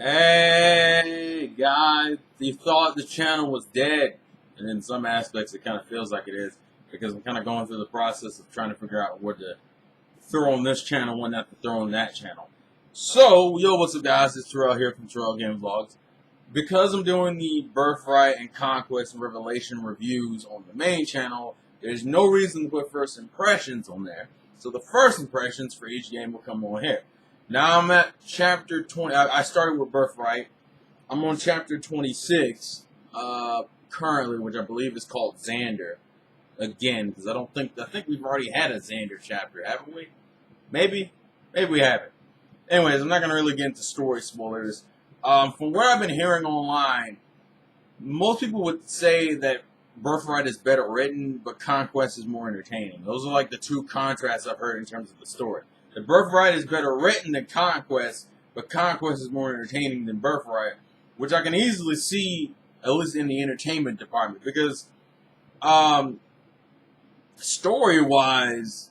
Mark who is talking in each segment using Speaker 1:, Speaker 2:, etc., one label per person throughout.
Speaker 1: Hey guys, you thought the channel was dead, and in some aspects it kind of feels like it is because I'm kind of going through the process of trying to figure out what to throw on this channel, what not to throw on that channel. So, yo, what's up, guys? It's Terrell here from Terrell Game Vlogs. Because I'm doing the Birthright and Conquest and Revelation reviews on the main channel, there's no reason to put first impressions on there. So the first impressions for each game will come on here. Now I'm at chapter 20. I started with Birthright. I'm on chapter 26 currently, which I believe is called Xander. Again, because I think we've already had a Xander chapter, haven't we? Maybe we haven't. Anyways, I'm not going to really get into story spoilers. From what I've been hearing online, most people would say that Birthright is better written, but Conquest is more entertaining. Those are like the two contrasts I've heard in terms of the story. The Birthright is better written than Conquest, but Conquest is more entertaining than Birthright, which I can easily see, at least in the entertainment department, because story-wise,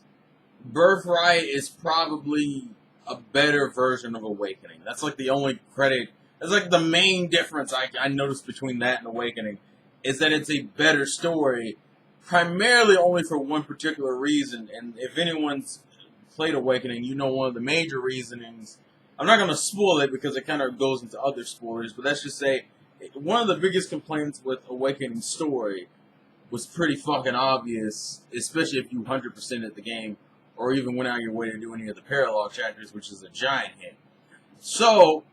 Speaker 1: Birthright is probably a better version of Awakening. That's like the only credit. That's like the main difference I noticed between that and Awakening is that it's a better story, primarily only for one particular reason. And if anyone's played Awakening, you know one of the major reasonings. I'm not going to spoil it because it kind of goes into other spoilers, but let's just say one of the biggest complaints with Awakening's story was pretty fucking obvious, especially if you 100%ed the game or even went out of your way to do any of the parallel chapters, which is a giant hit. So,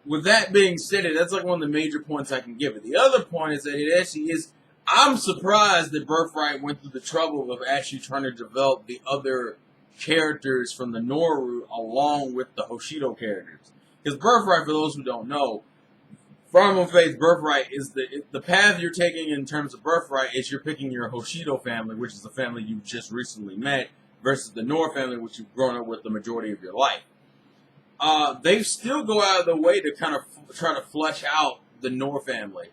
Speaker 1: with that being stated, that's like one of the major points I can give it. The other point is that it actually is, I'm surprised that Birthright went through the trouble of actually trying to develop the other characters from the Noru along with the Hoshido characters. Because Birthright, for those who don't know, Primal Faith Birthright is the path you're taking in terms of Birthright is you're picking your Hoshido family, which is the family you just recently met, versus the Nor family, which you've grown up with the majority of your life. They still go out of the way to kind of try to flesh out the Nor family.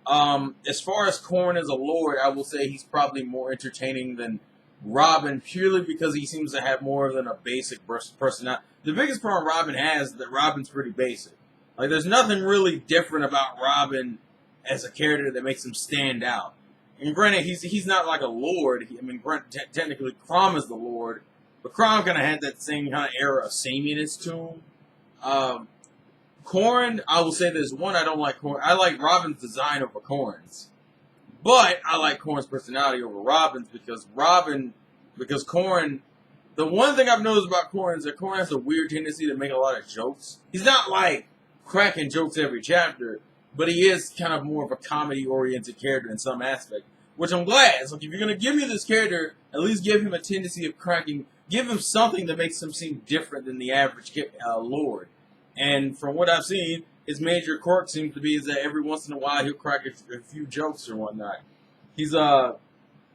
Speaker 1: As far as Korn as a lord, I will say he's probably more entertaining than Robin, purely because he seems to have more than a basic personality. The biggest problem Robin has is that Robin's pretty basic. Like, there's nothing really different about Robin as a character that makes him stand out. And granted, he's not like a lord. Technically, Crom is the lord, but Crom kind of had that same kind of era of sameness to him. Corrin, I will say there's one I don't like. Corrin. I like Robin's design over Corrin's, but I like Corrin's personality over Robin's because Corrin. The one thing I've noticed about Corrin is that Corrin has a weird tendency to make a lot of jokes. He's not like cracking jokes every chapter, but he is kind of more of a comedy-oriented character in some aspect, which I'm glad. It's like, if you're going to give me this character, at least give him a tendency of cracking, give him something that makes him seem different than the average lord. And from what I've seen, his major quirk seems to be is that every once in a while he'll crack a few jokes or whatnot. He's a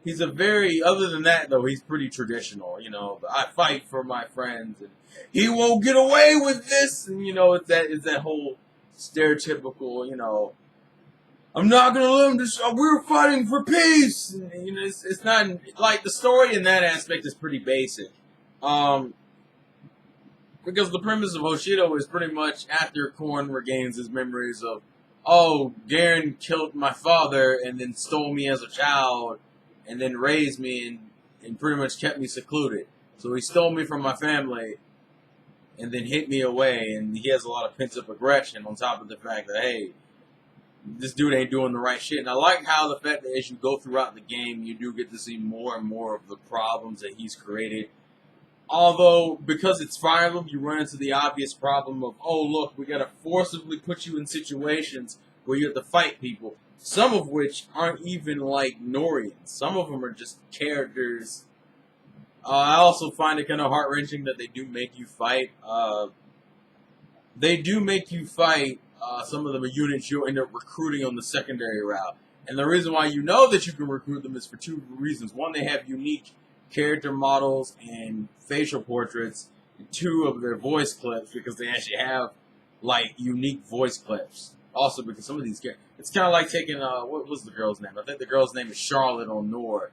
Speaker 1: very, other than that though, he's pretty traditional, you know. I fight for my friends, and he won't get away with this, and you know, it's that whole stereotypical, you know, I'm not gonna let him just, we're fighting for peace, and, you know, it's not, like, the story in that aspect is pretty basic, because the premise of Hoshido is pretty much after Korn regains his memories of, oh, Garen killed my father, and then stole me as a child, and then raised me and pretty much kept me secluded. So he stole me from my family and then hit me away, and he has a lot of pent-up aggression on top of the fact that, hey, this dude ain't doing the right shit. And I like how the fact that as you go throughout the game, you do get to see more and more of the problems that he's created. Although, because it's Fire Emblem, you run into the obvious problem of, oh, look, we gotta forcibly put you in situations where you have to fight people. Some of which aren't even like Norians. Some of them are just characters. I also find it kind of heart-wrenching that they do make you fight. Some of the units you'll end up recruiting on the secondary route. And the reason why you know that you can recruit them is for two reasons. One, they have unique character models and facial portraits. And two, of their voice clips, because they actually have, like, unique voice clips. Also, because some of these characters, it's kind of like taking, what was the girl's name? I think the girl's name is Charlotte on Nor.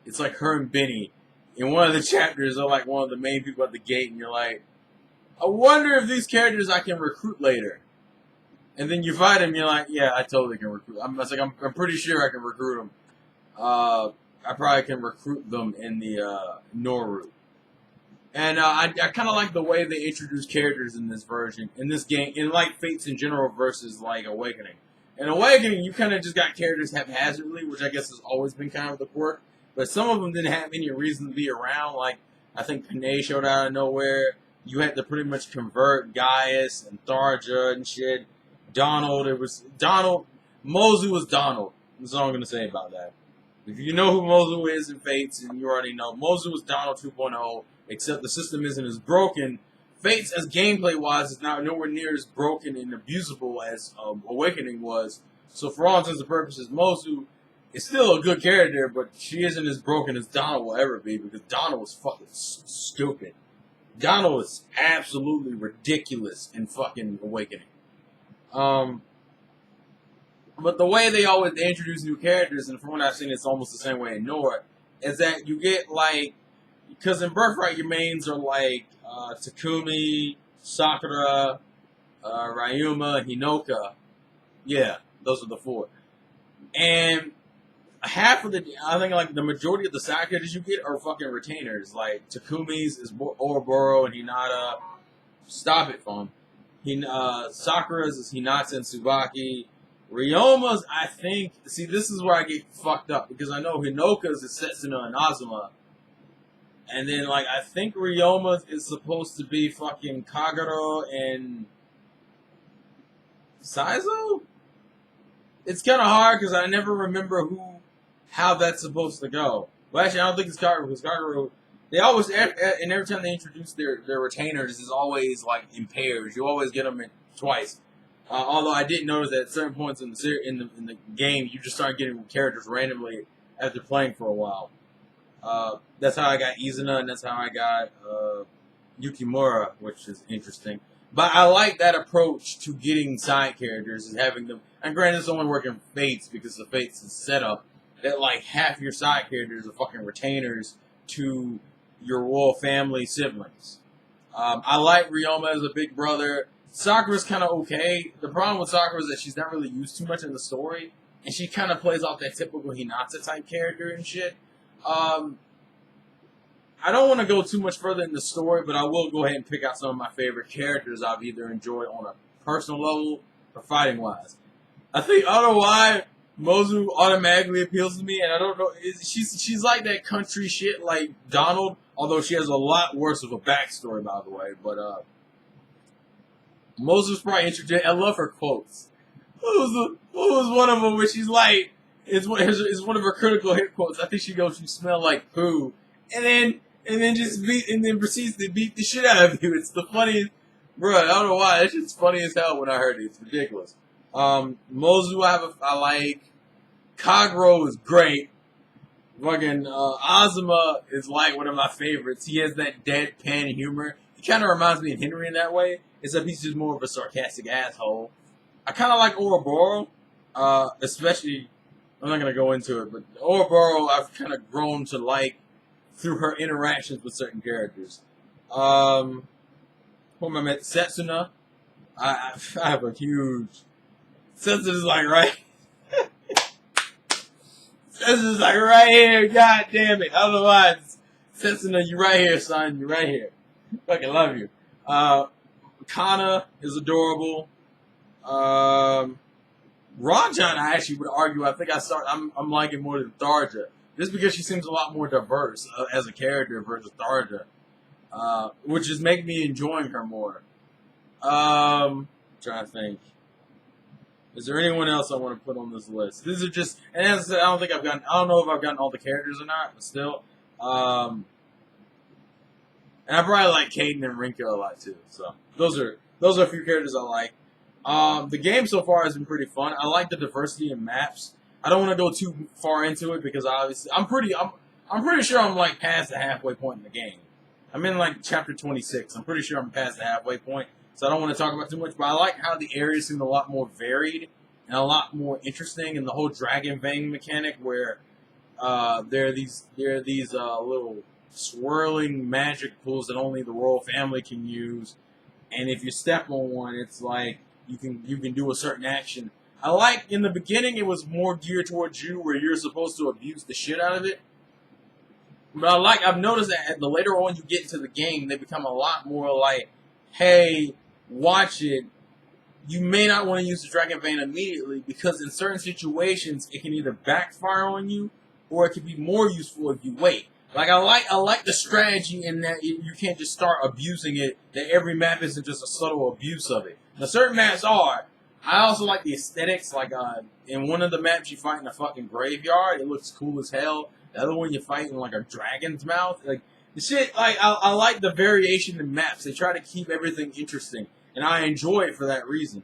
Speaker 1: It's like her and Benny. In one of the chapters, they're like one of the main people at the gate, and you're like, I wonder if these characters I can recruit later. And then you fight him, you're like, yeah, I totally can recruit. I'm pretty sure I can recruit them. I probably can recruit them in the Noru. And I kind of like the way they introduce characters in this version, in this game, in like Fates in general versus like Awakening. In Awakening, you kind of just got characters haphazardly, which I guess has always been kind of the quirk. But some of them didn't have any reason to be around. Like, I think Panay showed out of nowhere. You had to pretty much convert Gaius and Tharja and shit. Donald, it was Donald. Mozu was Donald. That's all I'm going to say about that. If you know who Mozu is in Fates, and you already know, Mozu was Donald 2.0, except the system isn't as broken. Fates, as gameplay-wise, is not nowhere near as broken and abusable as Awakening was. So for all intents and purposes, Mozu is still a good character, but she isn't as broken as Donald will ever be, because Donald was fucking stupid. Donald was absolutely ridiculous in fucking Awakening. But the way they introduce new characters, and from what I've seen, it's almost the same way in Noah, is that you get like, because in Birthright your mains are like Takumi, Sakura, Ryuma, Hinoka. Yeah, those are the four. And half of I think like the majority of the side characters you get are fucking retainers. Like Takumi's is Ouroboros and Hinata. Stop it, phone. Sakura's is Hinata and Tsubaki. Ryoma's, I think, see, this is where I get fucked up, because I know Hinoka's is Setsuna and Azuma. And then, like, I think Ryoma's is supposed to be fucking Kagero and Saizo? It's kind of hard, because I never remember how that's supposed to go. Well, actually, I don't think it's Kagero, because Kagero, they always, and every time they introduce their retainers, it's always, like, in pairs. You always get them twice. Although I didn't notice that at certain points in the game, you just start getting characters randomly after playing for a while. That's how I got Izuna, and that's how I got Yukimura, which is interesting. But I like that approach to getting side characters and having them. And granted, it's only working Fates because the Fates is set up that like half your side characters are fucking retainers to your royal family siblings. I like Ryoma as a big brother. Sakura's kind of okay. The problem with Sakura is that she's not really used too much in the story, and she kind of plays off that typical Hinata type character and shit. I don't want to go too much further in the story, but I will go ahead and pick out some of my favorite characters I've either enjoyed on a personal level or fighting wise. I don't know why Mozu automatically appeals to me, and I don't know. She's like that country shit like Donald, although she has a lot worse of a backstory, by the way. But Mozu's probably interesting. I love her quotes. What was one of them where she's like, it's one of her critical hit quotes. I think she goes, "You smell like poo," and then proceeds to beat the shit out of you. It's the funniest, bro. I don't know why. That shit's funny as hell when I heard it. It's ridiculous. Mozu, I like. Kagero is great. Fucking Azuma is like one of my favorites. He has that deadpan humor. He kind of reminds me of Henry in that way, except he's just more of a sarcastic asshole. I kind of like Ouroboros, especially. I'm not gonna go into it, but Ouroboros I've kind of grown to like through her interactions with certain characters. Who am I met? Setsuna. I have a huge. Setsuna's like right. Setsuna's like right here. God damn it! I don't know why. Setsuna, you right here, son. You right here. Fucking love you. Kana is adorable. Rajan, I actually would argue. I think I'm liking more than Tharja, just because she seems a lot more diverse as a character versus Tharja, which is making me enjoying her more. Trying to think. Is there anyone else I want to put on this list? These are just, and as I said, I don't know if I've gotten all the characters or not, but still. And I probably like Caden and Rinka a lot too. So those are a few characters I like. The game so far has been pretty fun. I like the diversity in maps. I don't want to go too far into it because obviously I'm pretty sure I'm like past the halfway point in the game. I'm in like chapter 26. I'm pretty sure I'm past the halfway point. So I don't want to talk about too much, but I like how the areas seem a lot more varied and a lot more interesting, and the whole Dragon Fang mechanic where there are these little swirling magic pools that only the royal family can use, and if you step on one, it's like you can do a certain action. I like in the beginning it was more geared towards you where you're supposed to abuse the shit out of it. But I've noticed that the later on you get into the game, they become a lot more like, hey, watch it. You may not want to use the Dragon Vein immediately because in certain situations it can either backfire on you or it can be more useful if you wait. Like I like the strategy in that you can't just start abusing it. That every map isn't just a subtle abuse of it. Now certain maps are. I also like the aesthetics. Like in one of the maps you fight in a fucking graveyard, it looks cool as hell. The other one you fight in like a dragon's mouth. Like the shit. Like I like the variation in maps. They try to keep everything interesting, and I enjoy it for that reason.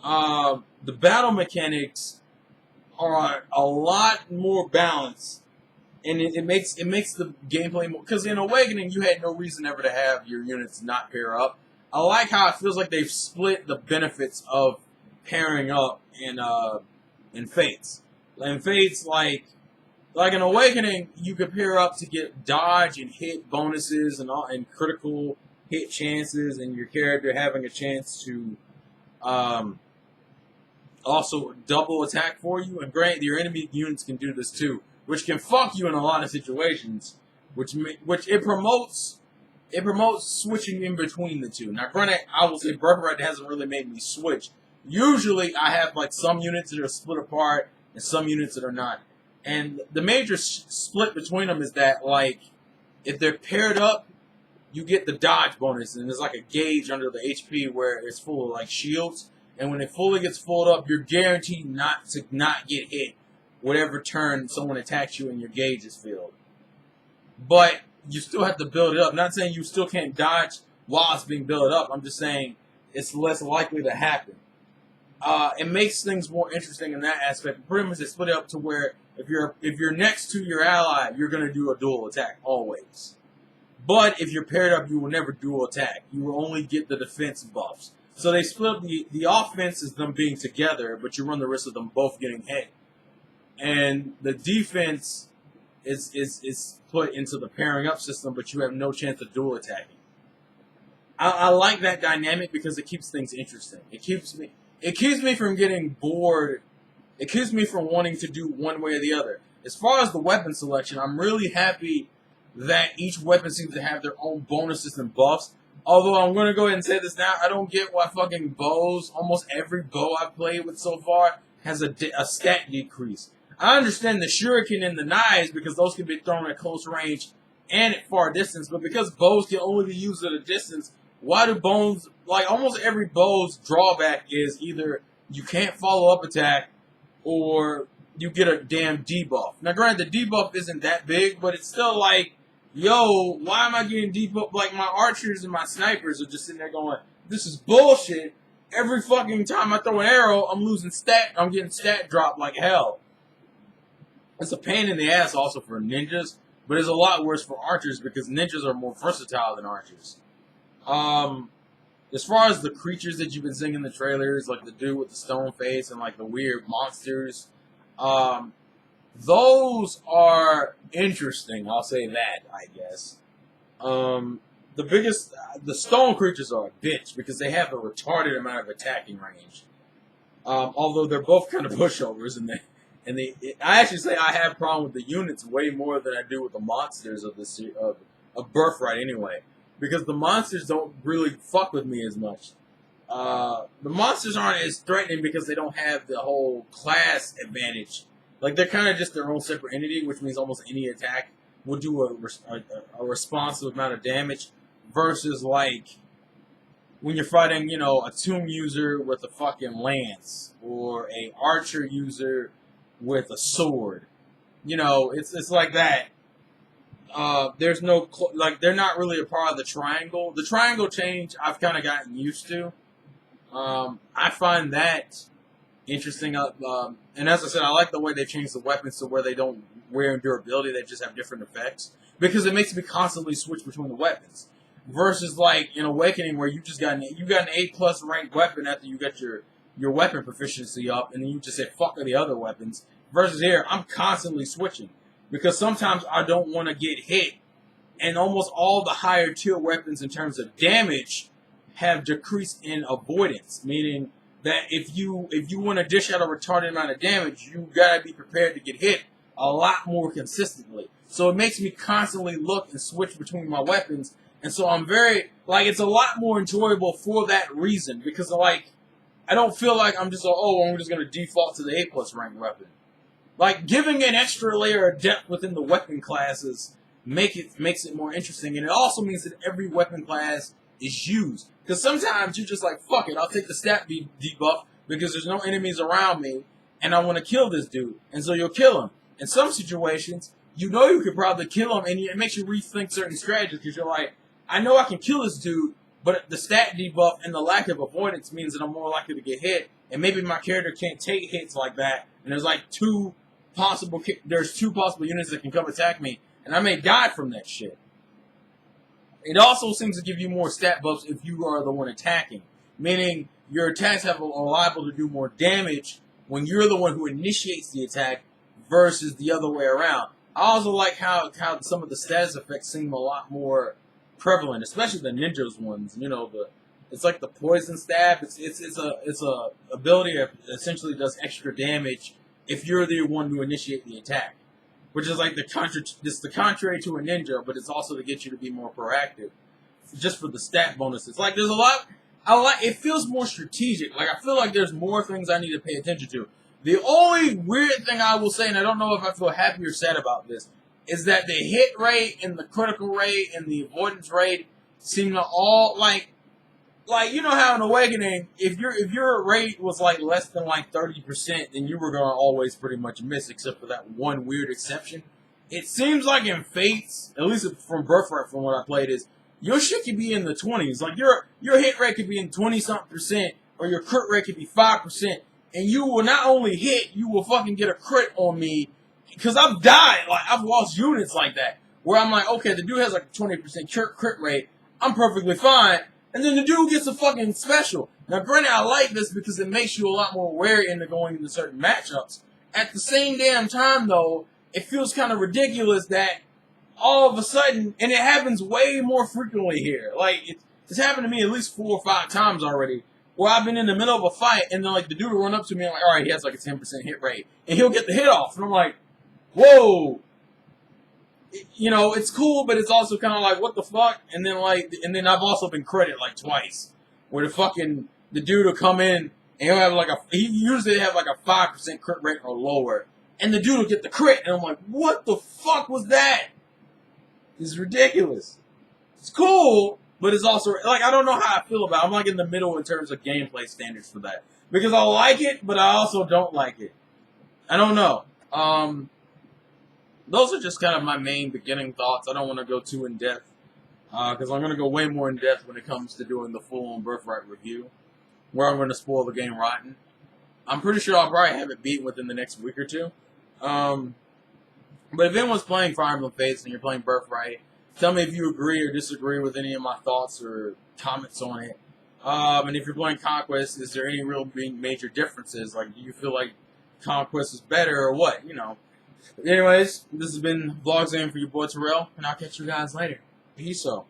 Speaker 1: The battle mechanics are a lot more balanced. And it makes the gameplay more, because in Awakening you had no reason ever to have your units not pair up. I like how it feels like they've split the benefits of pairing up in Fates. In Fates, like in Awakening, you could pair up to get dodge and hit bonuses and critical hit chances, and your character having a chance to also double attack for you. And granted, your enemy units can do this too, which can fuck you in a lot of situations, which it promotes switching in between the two. Now, granted, I will say Birthright hasn't really made me switch. Usually, I have like some units that are split apart and some units that are not. And the major split between them is that, like, if they're paired up, you get the dodge bonus, and there's like a gauge under the HP where it's full of like shields. And when it fully gets filled up, you're guaranteed not to get hit whatever turn someone attacks you and your gauge is filled. But you still have to build it up. I'm not saying you still can't dodge while it's being built up. I'm just saying it's less likely to happen. It makes things more interesting in that aspect. Pretty much they split it up to where if you're next to your ally, you're going to do a dual attack always. But if you're paired up, you will never dual attack. You will only get the defense buffs. So they split up the offense is them being together, but you run the risk of them both getting hit. And the defense is put into the pairing up system, but you have no chance of dual attacking. I like that dynamic because it keeps things interesting. It keeps me from getting bored. It keeps me from wanting to do one way or the other. As far as the weapon selection, I'm really happy that each weapon seems to have their own bonuses and buffs. Although I'm going to go ahead and say this now, I don't get why fucking bows, almost every bow I've played with so far, has a stat decrease. I understand the shuriken and the knives because those can be thrown at close range and at far distance, but because bows can only be used at a distance, why do bows, like almost every bow's drawback is either you can't follow up attack or you get a damn debuff. Now granted, the debuff isn't that big, but it's still like, yo, why am I getting debuff? Like my archers and my snipers are just sitting there going, this is bullshit. Every fucking time I throw an arrow, I'm getting stat drop like hell. It's a pain in the ass also for ninjas, but it's a lot worse for archers because ninjas are more versatile than archers. As far as the creatures that you've been seeing in the trailers, like the dude with the stone face and like the weird monsters, those are interesting. I'll say that, I guess. The stone creatures are a bitch because they have a retarded amount of attacking range. Although they're both kind of pushovers I actually say I have a problem with the units way more than I do with the monsters of Birthright anyway. Because the monsters don't really fuck with me as much. The monsters aren't as threatening because they don't have the whole class advantage. Like, they're kind of just their own separate entity, which means almost any attack will do a responsive amount of damage. Versus, like, when you're fighting, a tomb user with a fucking lance. Or a archer user with a sword. It's like that. There's no, they're not really a part of the triangle. The triangle change I've kind of gotten used to. I find that interesting. And as I said, I like the way they changed the weapons to where they don't wear durability, they just have different effects. Because it makes me constantly switch between the weapons. Versus like in Awakening where you got an A+ ranked weapon after you got your weapon proficiency up, and then you just say fuck the other weapons. Versus here, I'm constantly switching. Because sometimes I don't want to get hit. And almost all the higher tier weapons in terms of damage have decreased in avoidance. Meaning that if you want to dish out a retarded amount of damage, you gotta be prepared to get hit a lot more consistently. So it makes me constantly look and switch between my weapons, and so I'm very like it's a lot more enjoyable for that reason because like I don't feel like I'm just I'm just gonna default to the A+ rank weapon. Like giving an extra layer of depth within the weapon classes makes it more interesting, and it also means that every weapon class is used. Because sometimes you're just like, fuck it, I'll take the stat debuff because there's no enemies around me, and I want to kill this dude, and so you'll kill him. In some situations, you know you could probably kill him, and it makes you rethink certain strategies because you're like, I know I can kill this dude, but the stat debuff and the lack of avoidance means that I'm more likely to get hit, and maybe my character can't take hits like that, and there's two possible units that can come attack me, and I may die from that shit. It also seems to give you more stat buffs if you are the one attacking, meaning your attacks are liable to do more damage when you're the one who initiates the attack versus the other way around. I also like how some of the status effects seem a lot more prevalent, especially the ninjas ones. You know, it's like the poison stab. It's a ability that essentially does extra damage if you're the one to initiate the attack, which is like the contrary to a ninja, but it's also to get you to be more proactive, just for the stat bonuses. Like there's a lot. It feels more strategic. Like I feel like there's more things I need to pay attention to. The only weird thing I will say, and I don't know if I feel happy or sad about this, is that the hit rate and the critical rate and the avoidance rate seem to all like you know how in Awakening, if your rate was like less than like 30%, then you were gonna always pretty much miss, except for that one weird exception. It seems like in Fates, at least from Birthright, from what I played, is your shit could be in the 20s. Like your hit rate could be in 20-something%, or your crit rate could be 5%, and you will not only hit, you will fucking get a crit on me. Because I've died, like I've lost units like that, where I'm like, okay, the dude has like a 20% crit rate, I'm perfectly fine. And then the dude gets a fucking special. Now, granted, I like this because it makes you a lot more wary into going into certain matchups. At the same damn time, though, it feels kind of ridiculous that all of a sudden, and it happens way more frequently here. Like, it's happened to me at least 4 or 5 times already, where I've been in the middle of a fight, and then, like, the dude will run up to me, and I'm like, alright, he has, like, a 10% hit rate. And he'll get the hit off. And I'm like, whoa! You know, it's cool, but it's also kind of like, what the fuck? And then I've also been critted like twice, where the dude will come in and he'll have he usually have like a 5% crit rate or lower, and the dude will get the crit, and I'm like, what the fuck was that? It's ridiculous. It's cool, but it's also like I don't know how I feel about it. I'm like in the middle in terms of gameplay standards for that because I like it, but I also don't like it. I don't know. Those are just kind of my main beginning thoughts. I don't want to go too in depth because I'm going to go way more in depth when it comes to doing the full-on Birthright review, where I'm going to spoil the game rotten. I'm pretty sure I'll probably have it beat within the next week or two. But if anyone's playing Fire Emblem Fates and you're playing Birthright, tell me if you agree or disagree with any of my thoughts or comments on it. And if you're playing Conquest, is there any real major differences? Like, do you feel like Conquest is better or what? You know. Anyways, this has been Vlogzane for your boy Terrell, and I'll catch you guys later. Peace out.